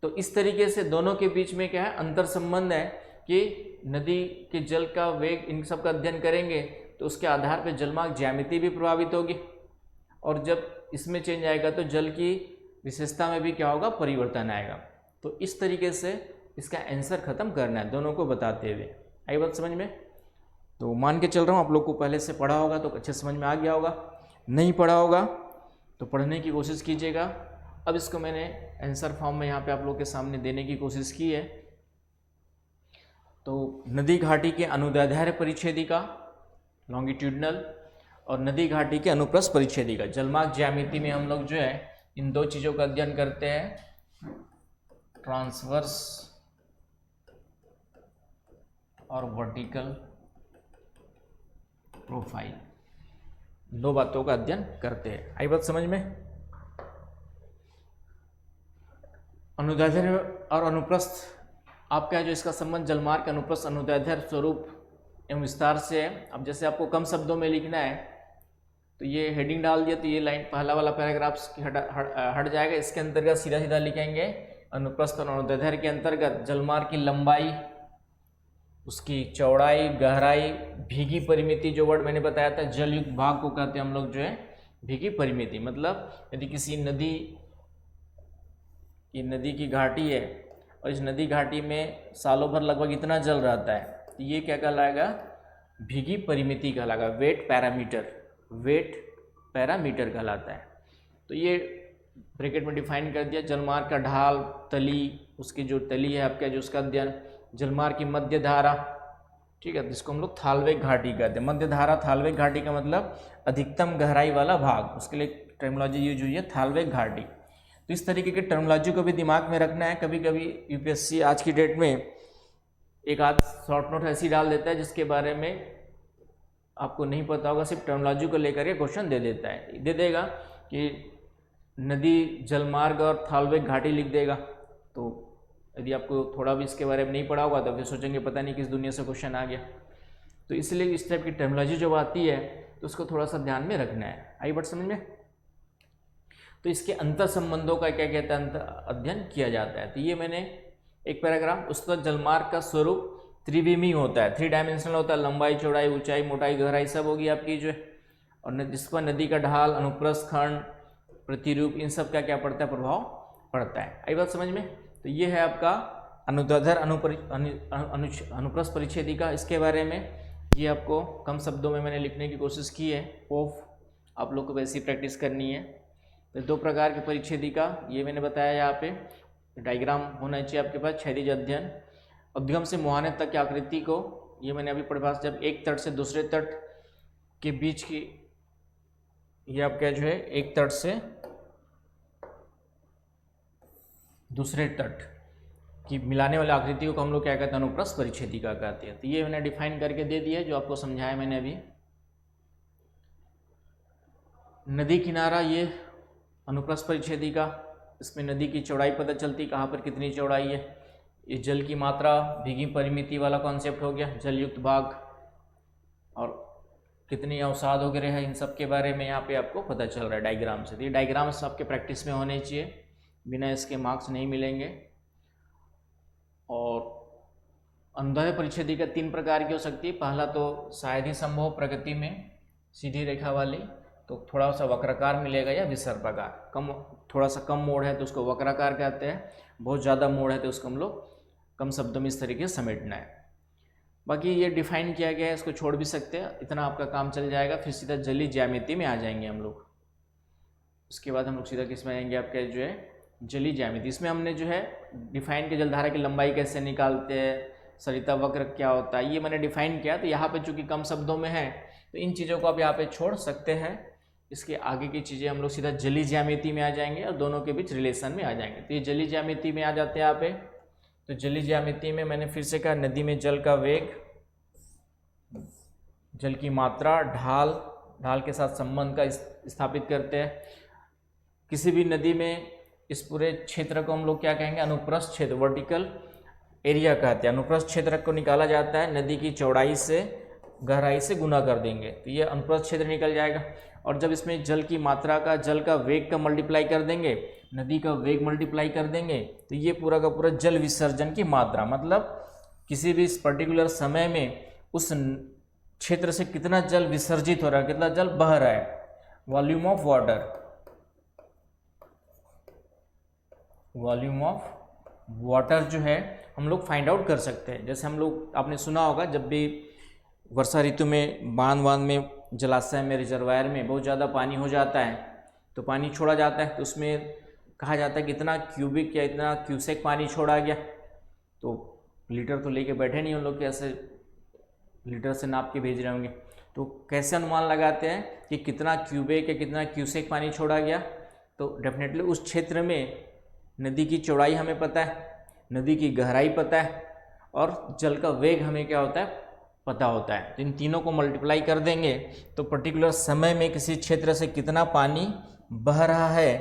तो इस तरीके से दोनों के बीच में क्या है, अंतर संबंध है कि नदी के जल का वेग, इन सब का अध्ययन करेंगे तो उसके आधार पर जलमार्ग ज्यामिति भी प्रभावित होगी, और जब इसमें चेंज आएगा तो जल की विशेषता में भी क्या होगा, परिवर्तन आएगा। तो इस तरीके से इसका आंसर खत्म करना है दोनों को बताते हुए। आई बात समझ में। तो मान के चल रहा हूँ आप लोग को पहले से पढ़ा होगा तो अच्छे समझ में आ गया होगा, नहीं पढ़ा होगा तो पढ़ने की कोशिश कीजिएगा। अब इसको मैंने आंसर फॉर्म में यहाँ पे आप लोग के सामने देने की कोशिश की है। तो नदी घाटी के अनुदैर्ध्य परिच्छेदिका लॉन्गिट्यूडनल और नदी घाटी के अनुप्रस्थ परिच्छेदिका, जलमार्ग ज्यामिति में हम लोग जो है इन दो चीज़ों का अध्ययन करते हैं, ट्रांसवर्स और वर्टिकल प्रोफाइल, दो बातों का अध्ययन करते हैं। आई बात समझ में। अनुदैर्ध्य और अनुप्रस्थ आपका जो इसका संबंध जलमार्ग अनुप्रस्थ अनुदैर्ध्य स्वरूप एवं विस्तार से है। अब जैसे आपको कम शब्दों में लिखना है तो ये हेडिंग डाल दिया तो ये लाइन पहला वाला पैराग्राफ हट जाएगा। इसके अंतर्गत सीधा सीधा लिखेंगे अनुप्रस्थ और अनुदैर्ध्य के अंतर्गत जलमार्ग की लंबाई, उसकी चौड़ाई, गहराई, भीगी परिमिति, जो वर्ड मैंने बताया था जलयुक्त भाग को कहते हैं हम लोग जो है भीगी परिमिति। मतलब यदि किसी नदी ये नदी की घाटी है और इस नदी घाटी में सालों भर लगभग इतना जल रहता है, तो ये क्या कहलाएगा, भीगी परिमिति कहलाएगा, वेट पैरामीटर कहलाता है। तो ये ब्रैकेट में डिफाइन कर दिया। जलमार्ग का ढाल, तली, उसकी जो तली है आपका, जो उसका अध्ययन, जलमार्ग की मध्य धारा, ठीक है, जिसको हम लोग थालवेग घाटी कहते हैं। मध्य धारा, थालवेग घाटी का मतलब अधिकतम गहराई वाला भाग, उसके लिए टर्मिनोलॉजी यूज हुई है थालवेग घाटी। तो इस तरीके की टर्मिनोलॉजी को भी दिमाग में रखना है। कभी कभी यूपीएससी आज की डेट में एक आध शॉर्ट नोट ऐसी डाल देता है जिसके बारे में आपको नहीं पता होगा, सिर्फ टर्मिनोलॉजी को लेकर के क्वेश्चन दे देता है, दे देगा कि नदी, जलमार्ग और थालवेग घाटी लिख देगा। तो यदि आपको थोड़ा भी इसके बारे में नहीं पढ़ा होगा तो फिर सोचेंगे पता नहीं किस दुनिया से क्वेश्चन आ गया। तो इसलिए इस टाइप की टर्मिनोलॉजी जब आती है तो उसको थोड़ा सा ध्यान में रखना है। आई बात समझ में? तो इसके अंतर संबंधों का क्या कहता है, अध्ययन किया जाता है। तो ये मैंने एक पैराग्राफ, उसका जलमार्ग का स्वरूप त्रिविमीय होता है, 3 डायमेंशनल होता है, लंबाई, चौड़ाई, ऊंचाई, मोटाई, गहराई सब होगी आपकी जो है। और जिस पर नदी का ढाल, अनुप्रस्थ खंड, प्रतिरूप, इन सब का क्या पड़ता है, प्रभाव पड़ता है। आई बात समझ में? तो ये है आपका अनुदैर्ध्य अनुप्रस्थ परिच्छेदिका। इसके बारे में ये आपको कम शब्दों में मैंने लिखने की कोशिश की है। आप लोग को वैसी प्रैक्टिस करनी है। तो 2 प्रकार की परिच्छेदिका ये मैंने बताया, यहाँ पे डायग्राम होना चाहिए आपके पास। क्षैतिज अध्ययन, उद्गम से मुहाने तक की आकृति को, ये मैंने अभी परिभाषा, जब एक तट से दूसरे तट के बीच की, ये आपका जो है एक तट से दूसरे तट की मिलाने वाली आकृति को हम लोग क्या कहते हैं, अनुप्रस्थ परिच्छेदिका कहते हैं। तो ये मैंने डिफाइन करके दे दिया जो आपको समझाया मैंने अभी। नदी किनारा, ये अनुप्रस्थ परिच्छेदिका, इसमें नदी की चौड़ाई पता चलती, कहाँ पर कितनी चौड़ाई है। ये जल की मात्रा, भीगी परिमिति वाला कॉन्सेप्ट हो गया, जलयुक्त भाग और कितनी अवसाद वगैरह है, इन सब के बारे में यहाँ पे आपको पता चल रहा है डायग्राम से। तो ये डायग्राम्स आपके प्रैक्टिस में होने चाहिए, बिना इसके मार्क्स नहीं मिलेंगे। और अनुदैर्ध्य परिच्छेदिका 3 प्रकार की हो सकती है। पहला तो शायद ही संभव प्रगति में सीधी रेखा वाली, तो थोड़ा सा वक्राकार मिलेगा, या विसर्पाकार, कम, थोड़ा सा कम मोड़ है तो उसको वक्राकार कहते हैं, बहुत ज़्यादा मोड़ है तो उसको हम लोग कम शब्दों में इस तरीके से समेटना है। बाकी ये डिफाइन किया गया है, इसको छोड़ भी सकते हैं, इतना आपका काम चल जाएगा। फिर सीधा जलीय ज्यामिति में आ जाएंगे हम लोग। उसके बाद हम लोग सीधा किस में आएंगे, आपके जो है जलीय ज्यामिति। इसमें हमने जो है डिफाइन के जलधारा की लंबाई कैसे निकालते हैं, सरिता वक्र क्या होता है, ये मैंने डिफाइन किया। तो यहाँ पे चूँकि कम शब्दों में है तो इन चीज़ों को आप यहाँ पे छोड़ सकते हैं। इसके आगे की चीज़ें हम लोग सीधा जलीय ज्यामिति में आ जाएंगे और दोनों के बीच रिलेशन में आ जाएंगे। तो ये जलीय ज्यामिति में आ जाते हैं यहाँ पे। तो जलीय ज्यामिति में मैंने फिर से कहा, नदी में जल का वेग, जल की मात्रा, ढाल के साथ संबंध का स्थापित करते हैं। किसी भी नदी में इस पूरे क्षेत्र को हम लोग क्या कहेंगे, अनुप्रस्थ क्षेत्र, वर्टिकल एरिया कहते हैं। अनुप्रस्थ क्षेत्र को निकाला जाता है नदी की चौड़ाई से गहराई से गुना कर देंगे तो ये अनुप्रस्थ क्षेत्र निकल जाएगा। और जब इसमें जल की मात्रा का, जल का वेग का मल्टीप्लाई कर देंगे, नदी का वेग मल्टीप्लाई कर देंगे, तो ये पूरा का पूरा जल विसर्जन की मात्रा, मतलब किसी भी पर्टिकुलर समय में उस क्षेत्र से कितना जल विसर्जित हो रहा है, कितना जल बह रहा है, वॉल्यूम ऑफ वाटर जो है हम लोग फाइंड आउट कर सकते हैं। जैसे हम लोग, आपने सुना होगा, जब भी वर्षा ऋतु में बांध में, जलाशय में, रिजर्वायर में बहुत ज़्यादा पानी हो जाता है तो पानी छोड़ा जाता है, तो उसमें कहा जाता है कि इतना क्यूबिक या इतना क्यूसेक पानी छोड़ा गया। तो लीटर तो लेके बैठे नहीं उन लोग, कैसे लीटर से नाप के भेज रहे होंगे। तो कैसे अनुमान लगाते हैं कि कितना क्यूबिक या कितना क्यूसेक पानी छोड़ा गया, तो डेफिनेटली उस क्षेत्र में नदी की चौड़ाई हमें पता है, नदी की गहराई पता है और जल का वेग हमें क्या होता है, पता होता है। तो इन तीनों को मल्टीप्लाई कर देंगे तो पर्टिकुलर समय में किसी क्षेत्र से कितना पानी बह रहा है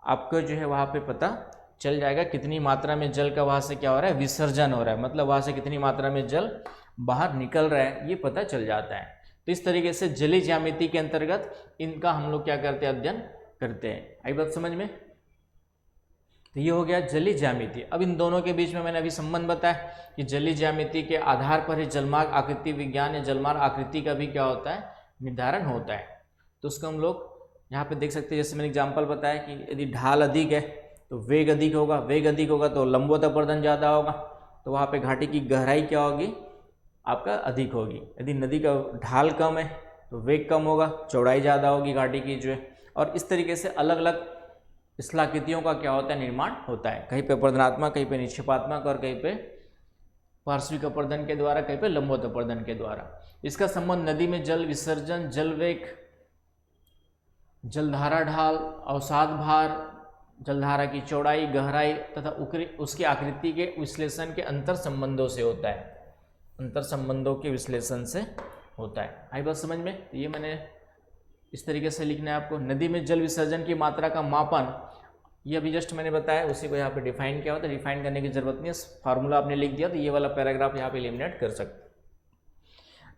आपको जो है वहाँ पे पता चल जाएगा, कितनी मात्रा में जल का वहाँ से क्या हो रहा है, विसर्जन हो रहा है, मतलब वहाँ से कितनी मात्रा में जल बाहर निकल रहा है, ये पता चल जाता है। तो इस तरीके से जलीय ज्यामिति के अंतर्गत इनका हम लोग क्या करते हैं, अध्ययन करते हैं। आई बात समझ में? तो ये हो गया जलीय ज्यामिति। अब इन दोनों के बीच में मैंने अभी संबंध बताया कि जलीय ज्यामिति के आधार पर ही जलमार्ग आकृति विज्ञान या जलमार्ग आकृति का भी क्या होता है, निर्धारण होता है। तो उसको हम लोग यहाँ पे देख सकते हैं। जैसे मैंने एग्जांपल बताया कि यदि ढाल अधिक है तो वेग अधिक होगा, वेग अधिक होगा तो लंबवत अपवर्तन ज़्यादा होगा, तो वहाँ पे घाटी की गहराई क्या होगी, आपका अधिक होगी। यदि नदी का ढाल कम है तो वेग कम होगा, चौड़ाई ज़्यादा होगी घाटी की जो है। और इस तरीके से अलग अलग स्थलाकृतियों का क्या होता है, निर्माण होता है, कहीं पे अपवर्तनात्मक, कहीं पे निक्षेपात्मक और कहीं पे पार्श्विक अपवर्तन के द्वारा, कहीं पे लंबवत अपवर्तन के द्वारा। इसका संबंध नदी में जल विसर्जन, जल वेग, जलधारा ढाल, अवसाद भार, जलधारा की चौड़ाई, गहराई तथा उसकी आकृति के विश्लेषण के अंतर संबंधों से होता है, अंतर संबंधों के विश्लेषण से होता है। आई बात समझ में? तो ये मैंने इस तरीके से लिखना है आपको। नदी में जल विसर्जन की मात्रा का मापन, ये अभी जस्ट मैंने बताया, उसी को यहाँ पे डिफाइन किया होता है, डिफाइन करने की जरूरत नहीं है, फार्मूला आपने लिख दिया तो ये वाला पैराग्राफ यहाँ पे एलिमिनेट कर सकते हैं।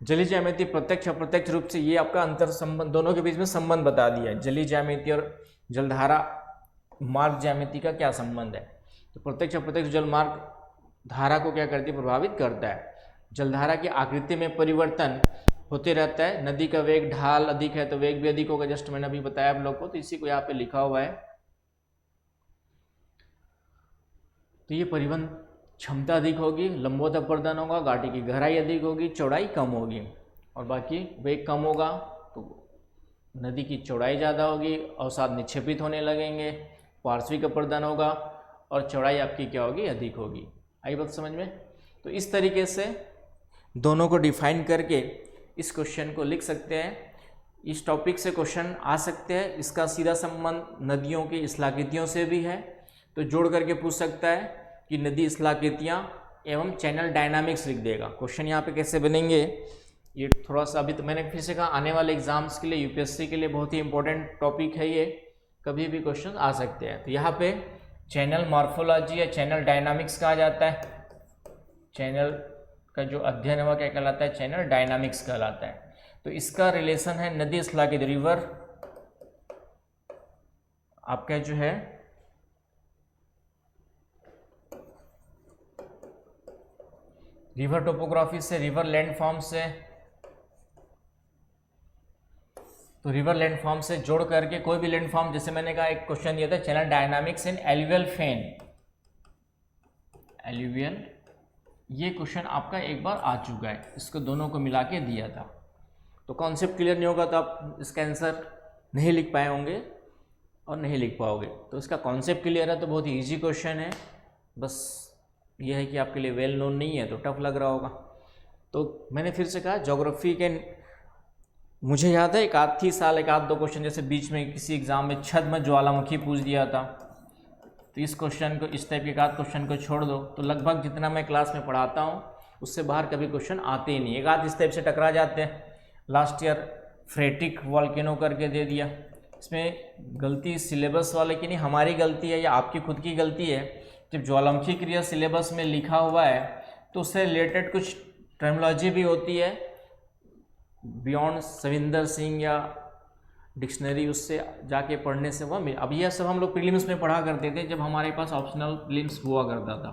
जलीय ज्यामिति प्रत्यक्ष अप्रत्यक्ष रूप से, ये आपका अंतर संबंध, दोनों के बीच में संबंध बता दिया है। जलीय ज्यामिति और जलधारा मार्ग ज्यामिति का क्या संबंध है, तो प्रत्यक्ष अप्रत्यक्ष जल मार्ग धारा को क्या करती है, प्रभावित करता है। जलधारा की आकृति में परिवर्तन होते रहता है, नदी का वेग ढाल अधिक है तो वेग भी अधिक होगा, जस्ट मैंने अभी बताया आप लोग को, तो इसी को यहाँ पे लिखा हुआ है। तो ये परिवहन क्षमता अधिक होगी, लंबवत अपवर्तन होगा, घाटी की गहराई अधिक होगी, चौड़ाई कम होगी, और बाकी वेग कम होगा तो नदी की चौड़ाई ज़्यादा होगी, अवसाद निक्षेपित होने लगेंगे, पार्श्विक अपवर्तन होगा और चौड़ाई आपकी क्या होगी, अधिक होगी। आई बात समझ में? तो इस तरीके से दोनों को डिफाइन करके इस क्वेश्चन को लिख सकते हैं। इस टॉपिक से क्वेश्चन आ सकते हैं, इसका सीधा संबंध नदियों की स्थलाकृतियों से भी है, तो जोड़ करके पूछ सकता है कि नदी स्थलाकृतियाँ एवं चैनल डायनामिक्स लिख देगा। क्वेश्चन यहाँ पे कैसे बनेंगे, ये थोड़ा सा अभी तो मैंने फिर से कहा, आने वाले एग्जाम्स के लिए, यूपीएससी के लिए बहुत ही इंपॉर्टेंट टॉपिक है ये, कभी भी क्वेश्चन आ सकते हैं। तो यहाँ पे चैनल मॉर्फोलॉजी या चैनल डायनामिक्स कहा जाता है, चैनल का जो अध्ययन है वह क्या कहलाता है, चैनल डायनामिक्स कहलाता है। तो इसका रिलेशन है नदी स्थलाकृति, रिवर आपका जो है रिवर टोपोग्राफी से, रिवर लैंडफॉर्म से, तो रिवर लैंडफॉर्म से जोड़ करके कोई भी लैंडफॉर्म, जैसे मैंने कहा एक क्वेश्चन दिया था चैनल डायनामिक्स इन एलुवियल फेन, एलुवियल, ये क्वेश्चन आपका एक बार आ चुका है, इसको दोनों को मिला के दिया था। तो कॉन्सेप्ट क्लियर नहीं होगा तो आप इसका आंसर नहीं लिख पाए होंगे और नहीं लिख पाओगे। तो इसका कॉन्सेप्ट क्लियर है तो बहुत ही ईजी क्वेश्चन है, बस ये है कि आपके लिए वेल नोन नहीं है तो टफ लग रहा होगा। तो मैंने फिर से कहा ज्योग्राफी के, मुझे याद है एक आध दो क्वेश्चन जैसे बीच में किसी एग्जाम में छद्म ज्वालामुखी पूछ दिया था, तो इस क्वेश्चन को, इस टाइप के एक आध क्वेश्चन को छोड़ दो तो लगभग जितना मैं क्लास में पढ़ाता हूँ उससे बाहर कभी क्वेश्चन आते ही नहीं। एक आध इस टाइप से टकरा जाते हैं। लास्ट ईयर फ्रेटिक वॉल्केनो करके दे दिया, इसमें गलती सिलेबस वाले की नहीं, हमारी गलती है या आपकी खुद की गलती है। जब ज्वालामुखी क्रिया सिलेबस में लिखा हुआ है तो उससे रिलेटेड कुछ टर्मिनोलॉजी भी होती है, बियॉन्ड सविंदर सिंह या डिक्शनरी उससे जाके पढ़ने से वह अब यह सब हम लोग प्रीलिम्स में पढ़ा करते थे जब हमारे पास ऑप्शनल प्रीलिम्स हुआ करता था,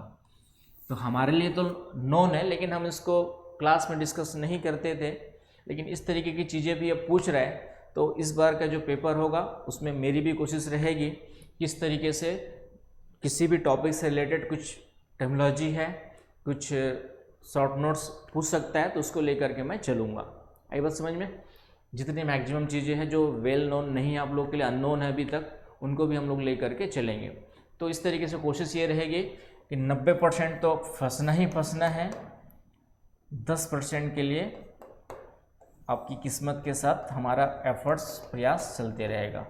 तो हमारे लिए तो नोन है लेकिन हम इसको क्लास में डिस्कस नहीं करते थे। लेकिन इस तरीके की चीज़ें भी अब पूछ रहे हैं, तो इस बार का जो पेपर होगा उसमें मेरी भी कोशिश रहेगी किस तरीके से किसी भी टॉपिक से रिलेटेड कुछ टर्मिनोलॉजी है, कुछ शॉर्ट नोट्स पूछ सकता है तो उसको लेकर के मैं चलूँगा। आई बात समझ में? जितनी मैक्सिमम चीज़ें हैं जो वेल नोन नहीं है आप लोग के लिए, अननोन है अभी तक, उनको भी हम लोग ले करके चलेंगे। तो इस तरीके से कोशिश ये रहेगी कि 90% तो फंसना ही फंसना है, 10% के लिए आपकी किस्मत के साथ हमारा एफर्ट्स प्रयास चलते रहेगा।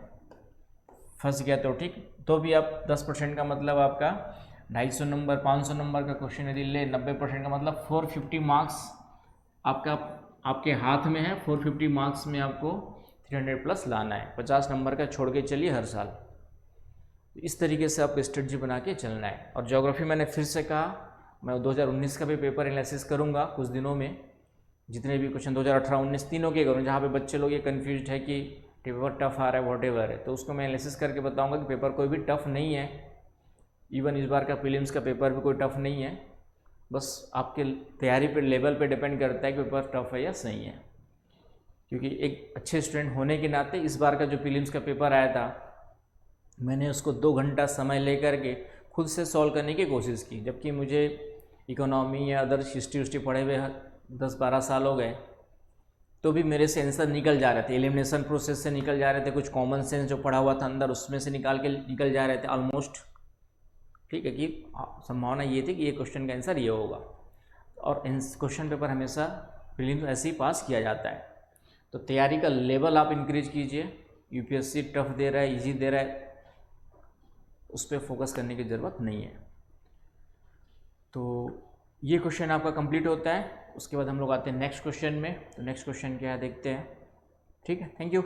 फंस गया तो ठीक, तो भी आप 10% का मतलब आपका 250 नंबर 500 नंबर का क्वेश्चन यदि ले, 90% का मतलब 450 मार्क्स आपके हाथ में है। 450 मार्क्स में आपको 300 प्लस लाना है, 50 नंबर का छोड़ के चलिए हर साल। इस तरीके से आपको स्ट्रेटजी बना के चलना है। और ज्योग्राफी मैंने फिर से कहा, मैं 2019 का भी पेपर एनालिसिस करूँगा कुछ दिनों में, जितने भी क्वेश्चन 2018-19 तीनों के करूँ, जहाँ पे बच्चे लोग ये कन्फ्यूज है कि पेपर टफ आ रहा है वॉटेवर है, तो उसको मैं एनालिसिस करके बताऊँगा कि पेपर कोई भी टफ नहीं है। इवन इस बार का प्रीलिम्स का पेपर भी कोई टफ नहीं है, बस आपके तैयारी पे लेवल पे डिपेंड करता है कि पेपर टफ है या सही है। क्योंकि एक अच्छे स्टूडेंट होने के नाते इस बार का जो प्रीलिम्स का पेपर आया था मैंने उसको 2 घंटा समय लेकर के खुद से सॉल्व करने की कोशिश की, जबकि मुझे इकोनॉमी या अदर हिस्ट्री उस्ट्री पढ़े हुए 10-12 साल हो गए, तो भी मेरे से आंसर निकल जा रहे थे, एलिमिनेशन प्रोसेस से निकल जा रहे थे, कुछ कॉमन सेंस जो पढ़ा हुआ था अंदर उसमें से निकल जा रहे थे ऑलमोस्ट। ठीक है कि संभावना ये थी कि ये क्वेश्चन का आंसर ये होगा। और क्वेश्चन पेपर हमेशा प्रीलिम्स ऐसे ही पास किया जाता है। तो तैयारी का लेवल आप इंक्रीज कीजिए। यूपीएससी टफ दे रहा है, इजी दे रहा है, उस पर फोकस करने की ज़रूरत नहीं है। तो ये क्वेश्चन आपका कंप्लीट होता है। उसके बाद हम लोग आते हैं नेक्स्ट क्वेश्चन में। तो नेक्स्ट क्वेश्चन क्या है देखते हैं। ठीक है, थैंक यू।